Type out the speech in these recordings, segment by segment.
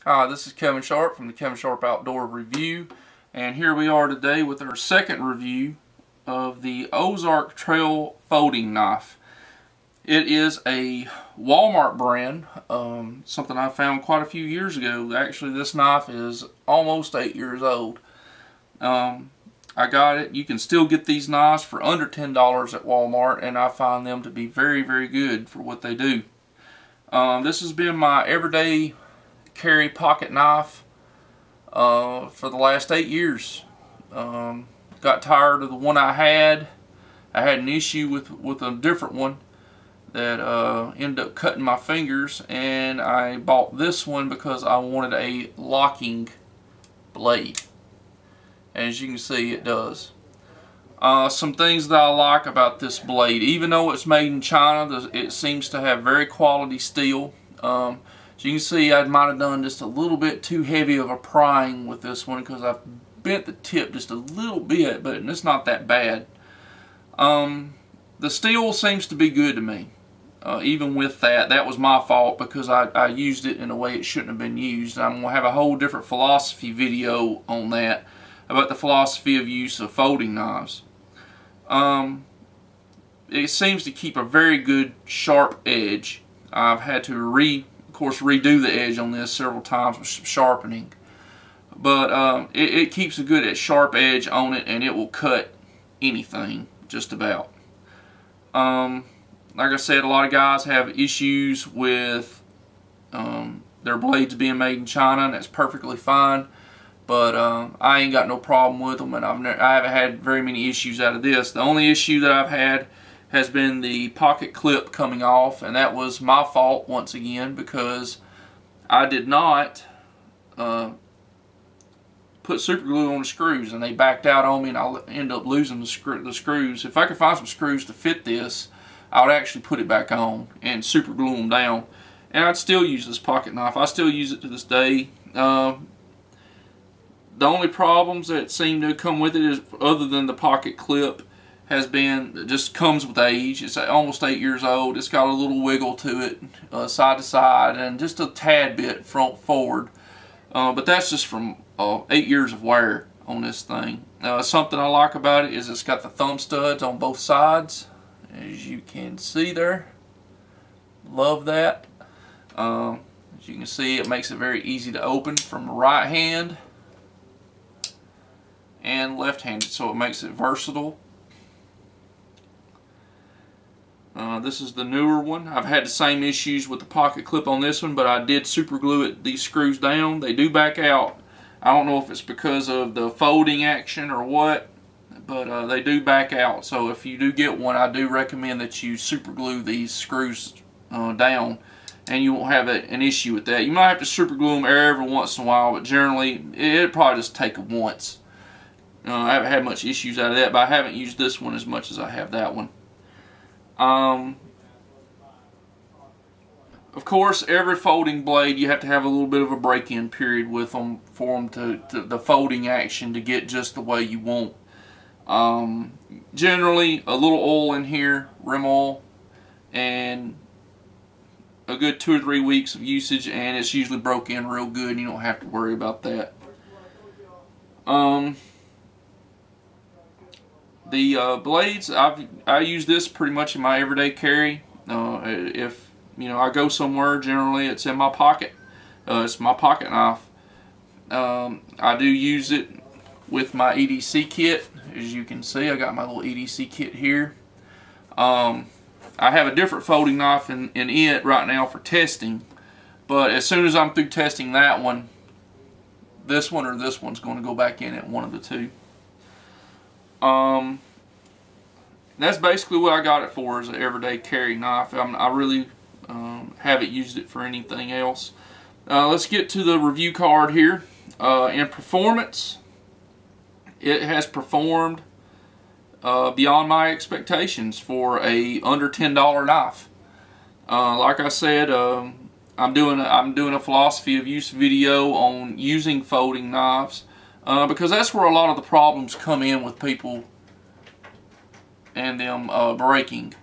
Hi, this is Kevin Sharp from the Kevin Sharp Outdoor Review, and here we are today with our second review of the Ozark Trail Folding Knife. It is a Walmart brand, something I found quite a few years ago. Actually, this knife is almost 8 years old. I got it. You can still get these knives for under $10 at Walmart, and I find them to be very, very good for what they do. This has been my everyday carry pocket knife for the last 8 years. Got tired of the one I had. I had an issue with a different one that ended up cutting my fingers, and I bought this one because I wanted a locking blade. As you can see, it does. Some things that I like about this blade: even though it's made in China, it seems to have very quality steel. As you can see, I might have done just a little bit too heavy of a prying with this one because I've bent the tip just a little bit, but it's not that bad. The steel seems to be good to me. Even with that, that was my fault because I used it in a way it shouldn't have been used. I'm going to have a whole different philosophy video on that, about the philosophy of use of folding knives. It seems to keep a very good sharp edge. I've had to redo the edge on this several times with sharpening, but it keeps a good sharp edge on it, and it will cut anything just about. Like I said, a lot of guys have issues with their blades being made in China, and that's perfectly fine. But I ain't got no problem with them, and I haven't had very many issues out of this. The only issue that I've had has been the pocket clip coming off, and that was my fault once again because I did not put super glue on the screws, and they backed out on me, and I'll end up losing the screws. If I could find some screws to fit this, I would actually put it back on and super glue them down, and I'd still use this pocket knife. I still use it to this day. The only problems that seem to come with it, is, other than the pocket clip, has been, it just comes with age. It's almost 8 years old. It's got a little wiggle to it, side to side, and just a tad bit front forward. But that's just from 8 years of wear on this thing. Something I like about it is it's got the thumb studs on both sides, as you can see there. Love that. As you can see, it makes it very easy to open from right hand and left-handed, so it makes it versatile. This is the newer one. I've had the same issues with the pocket clip on this one, but I did super glue these screws down. They do back out. I don't know if it's because of the folding action or what, but they do back out. So if you do get one, I do recommend that you super glue these screws down, and you won't have an issue with that. You might have to super glue them every once in a while, but generally it'll probably just take it once. I haven't had much issues out of that, but I haven't used this one as much as I have that one. Of course, every folding blade, you have to have a little bit of a break-in period with them for them to the folding action to get just the way you want. Generally, a little oil in here, rim oil, and a good 2 or 3 weeks of usage, and it's usually broke in real good, and you don't have to worry about that. The blades, I use this pretty much in my everyday carry. If I go somewhere, generally it's in my pocket. It's my pocket knife. I do use it with my EDC kit. As you can see, I got my little EDC kit here. I have a different folding knife in it right now for testing, but as soon as I'm through testing that one, this one or this one's going to go back in at one of the two. That's basically what I got it for, as an everyday carry knife. I really haven't used it for anything else. Let's get to the review card here. In performance, it has performed beyond my expectations for a under $10 knife. Like I said, I'm doing a philosophy of use video on using folding knives. Because that's where a lot of the problems come in with people and them breaking.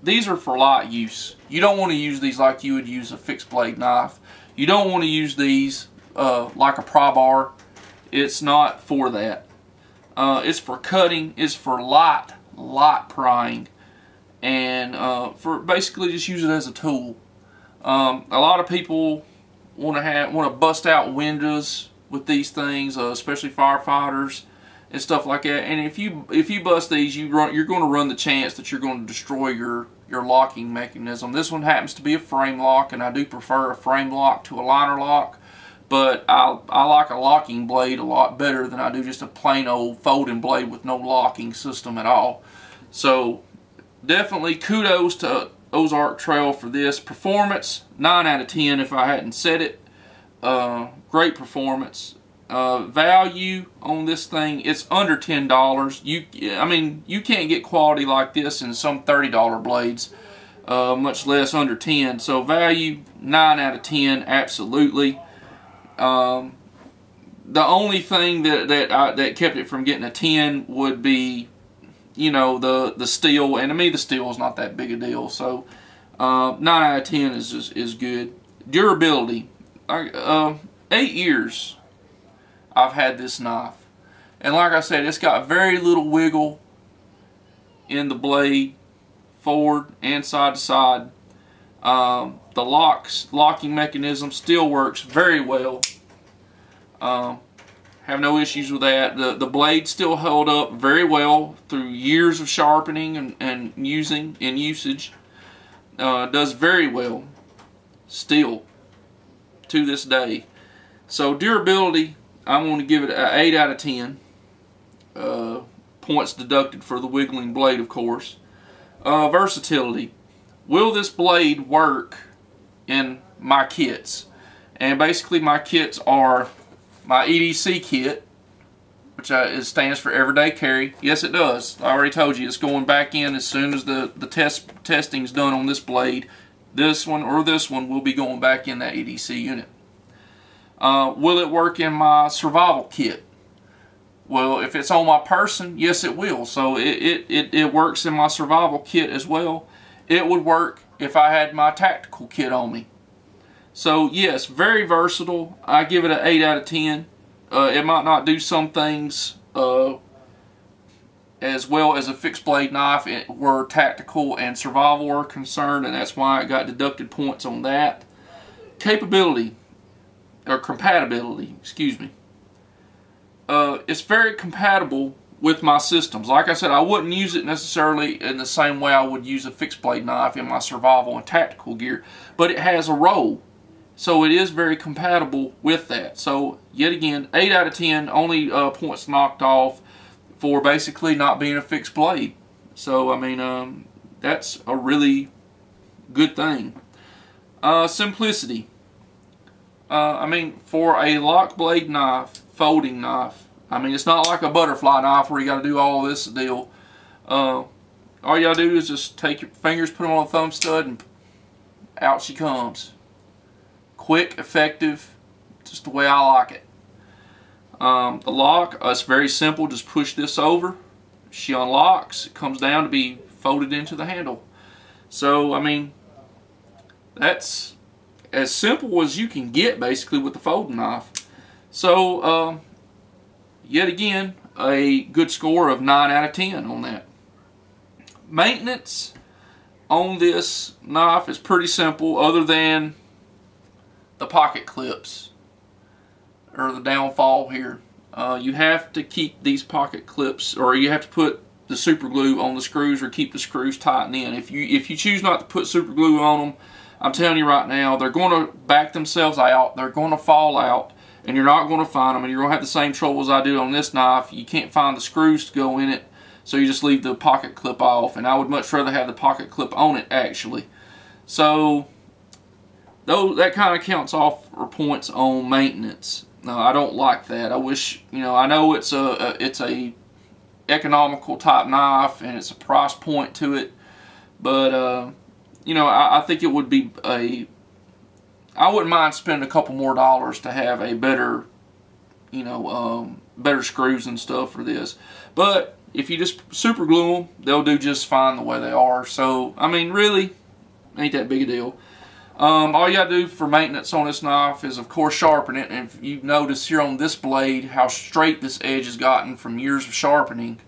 These are for light use. You don't want to use these like you would use a fixed blade knife. You don't want to use these like a pry bar. It's not for that. It's for cutting. It's for light prying, and for basically just use it as a tool. A lot of people want to bust out windows with these things, especially firefighters and stuff like that. And if you bust these, you're going to run the chance that you're going to destroy your locking mechanism. This one happens to be a frame lock, and I do prefer a frame lock to a liner lock. But I like a locking blade a lot better than I do just a plain old folding blade with no locking system at all. So definitely kudos to Ozark Trail for this. Performance, 9 out of 10 if I hadn't said it. Great performance. Value on this thing, it's under $10. I mean, you can't get quality like this in some $30 blades, much less under 10. So value, 9 out of 10, absolutely. The only thing that kept it from getting a 10 would be, you know, the steel, and to me the steel is not that big a deal. So 9 out of 10 is good. Durability, 8 years I've had this knife, and like I said, it's got very little wiggle in the blade, forward and side to side. The locking mechanism still works very well. Have no issues with that. The blade still held up very well through years of sharpening and usage. Does very well still to this day. So durability, I'm going to give it an 8 out of 10. Points deducted for the wiggling blade, of course. Versatility. Will this blade work in my kits? And basically my kits are my EDC kit, which stands for everyday carry. Yes, it does. I already told you it's going back in as soon as the testing's done on this blade. This one or this one will be going back in that EDC unit. Will it work in my survival kit? Well, if it's on my person, yes it will. So it works in my survival kit as well. It would work if I had my tactical kit on me. So yes, very versatile. I give it an 8 out of 10. It might not do some things as well as a fixed blade knife where tactical and survival are concerned, and that's why I got deducted points on that. Capability, or compatibility, excuse me. It's very compatible with my systems. Like I said, I wouldn't use it necessarily in the same way I would use a fixed blade knife in my survival and tactical gear, but it has a roll, so it is very compatible with that. So yet again, 8 out of 10, only points knocked off for basically not being a fixed blade. So I mean, that's a really good thing. Simplicity. I mean, for a lock blade knife, folding knife, I mean, it's not like a butterfly knife where you got to do all this deal. All you got to do is just take your fingers, put them on a thumb stud, and out she comes. Quick, effective, just the way I like it. The lock, it's very simple. Just push this over. She unlocks. It comes down to be folded into the handle. So, I mean, that's as simple as you can get basically with the folding knife. So, yet again, a good score of 9 out of 10 on that. Maintenance on this knife is pretty simple, other than the pocket clips, or the downfall here. You have to keep these pocket clips, or you have to put the super glue on the screws, or keep the screws tightened in. If you choose not to put super glue on them, I'm telling you right now, they're going to back themselves out. They're going to fall out, and you're not going to find them, and you're going to have the same trouble as I do on this knife. You can't find the screws to go in it, so you just leave the pocket clip off, and I would much rather have the pocket clip on it, actually. So that kind of counts off for points on maintenance. I don't like that. I wish, you know, I know it's a economical type knife, and it's a price point to it, but you know, I think it would be I wouldn't mind spending a couple more dollars to have a better, you know, better screws and stuff for this. But if you just super glue them, they'll do just fine the way they are. So, I mean, really, ain't that big a deal. All you gotta do for maintenance on this knife is, of course, sharpen it. And if you notice here on this blade how straight this edge has gotten from years of sharpening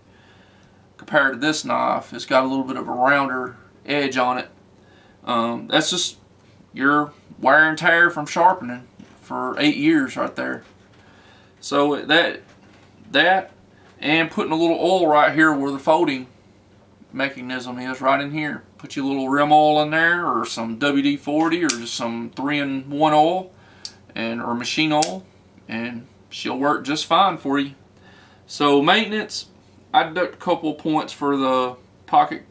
compared to this knife, it's got a little bit of a rounder edge on it. That's just your wear and tear from sharpening for 8 years right there. So that and putting a little oil right here where the folding mechanism is, right in here. Put your little rim oil in there, or some WD-40, or just some 3-in-1 oil, or machine oil, and she'll work just fine for you. So maintenance, I deduct a couple of points for the pocket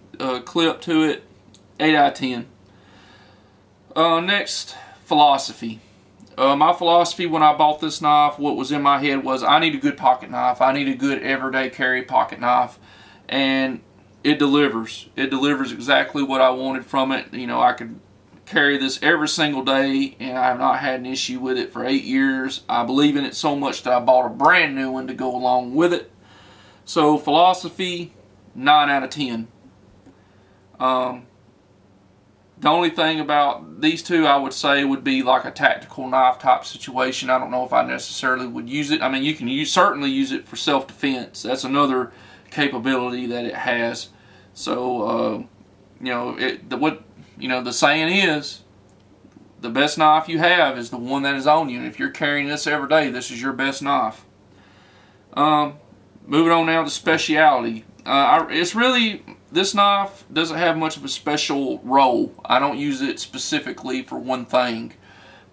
clip to it. 8 out of 10. Next, philosophy. My philosophy when I bought this knife, what was in my head was, I need a good pocket knife. I need a good everyday carry pocket knife, and it delivers. It delivers exactly what I wanted from it. You know, I could carry this every single day, and I have not had an issue with it for 8 years. I believe in it so much that I bought a brand new one to go along with it. So philosophy, 9 out of 10. The only thing about these two I would say would be like a tactical knife type situation. I don't know if I necessarily would use it. I mean, you can certainly use it for self-defense. That's another capability that it has. So, you know, the saying is, the best knife you have is the one that is on you. And if you're carrying this every day, this is your best knife. Moving on now to speciality. This knife doesn't have much of a special role. I don't use it specifically for one thing.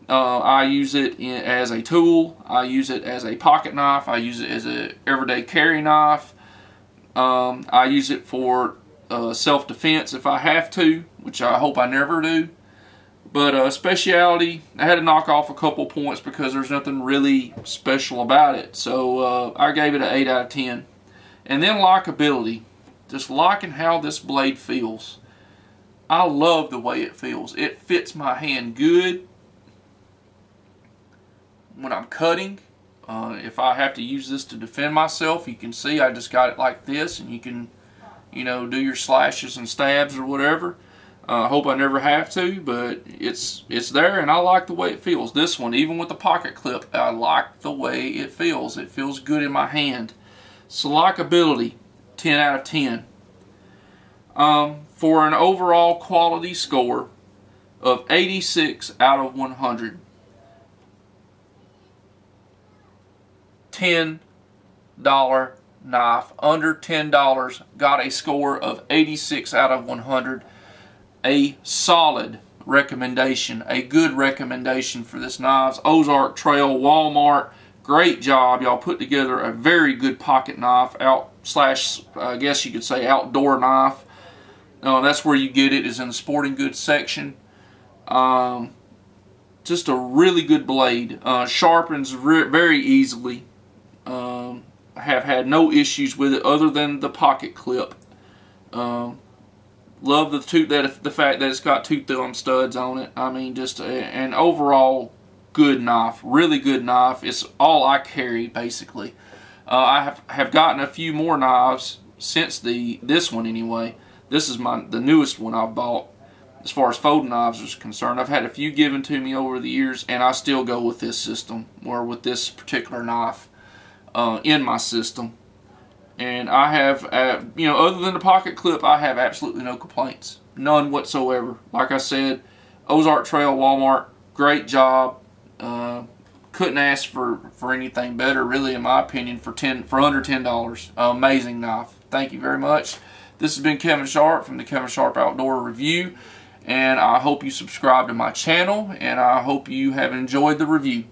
I use it as a tool. I use it as a pocket knife. I use it as an everyday carry knife. I use it for self-defense if I have to, which I hope I never do. But speciality, I had to knock off a couple points because there's nothing really special about it. So I gave it an 8 out of 10. And then lockability. Just liking how this blade feels. I love the way it feels. It fits my hand good when I'm cutting. If I have to use this to defend myself, you can see I just got it like this, and you can, you know, do your slashes and stabs or whatever. I hope I never have to, but it's there, and I like the way it feels. This one, even with the pocket clip, I like the way it feels. It feels good in my hand. So lockability, 10 out of 10. For an overall quality score of 86 out of 100. $10 knife, under $10, got a score of 86 out of 100. A solid recommendation, a good recommendation for this knife. Ozark Trail, Walmart. Great job. Y'all put together a very good pocket knife, I guess you could say outdoor knife. That's where you get it, is in the sporting goods section. Just a really good blade. Sharpens very easily. Have had no issues with it other than the pocket clip. Love the fact that it's got 2 thumb studs on it. I mean, just an overall good knife, really good knife. It's all I carry basically. I have gotten a few more knives since this one anyway. This is the newest one I've bought as far as folding knives is concerned. I've had a few given to me over the years, and I still go with this system, or with this particular knife in my system. And I have, you know, other than the pocket clip, I have absolutely no complaints. None whatsoever. Like I said, Ozark Trail, Walmart, great job. Couldn't ask for anything better, really, in my opinion, for under $10. Amazing knife. Thank you very much. This has been Kevin Sharp from the Kevin Sharp Outdoor Review, and I hope you subscribe to my channel, and I hope you have enjoyed the review.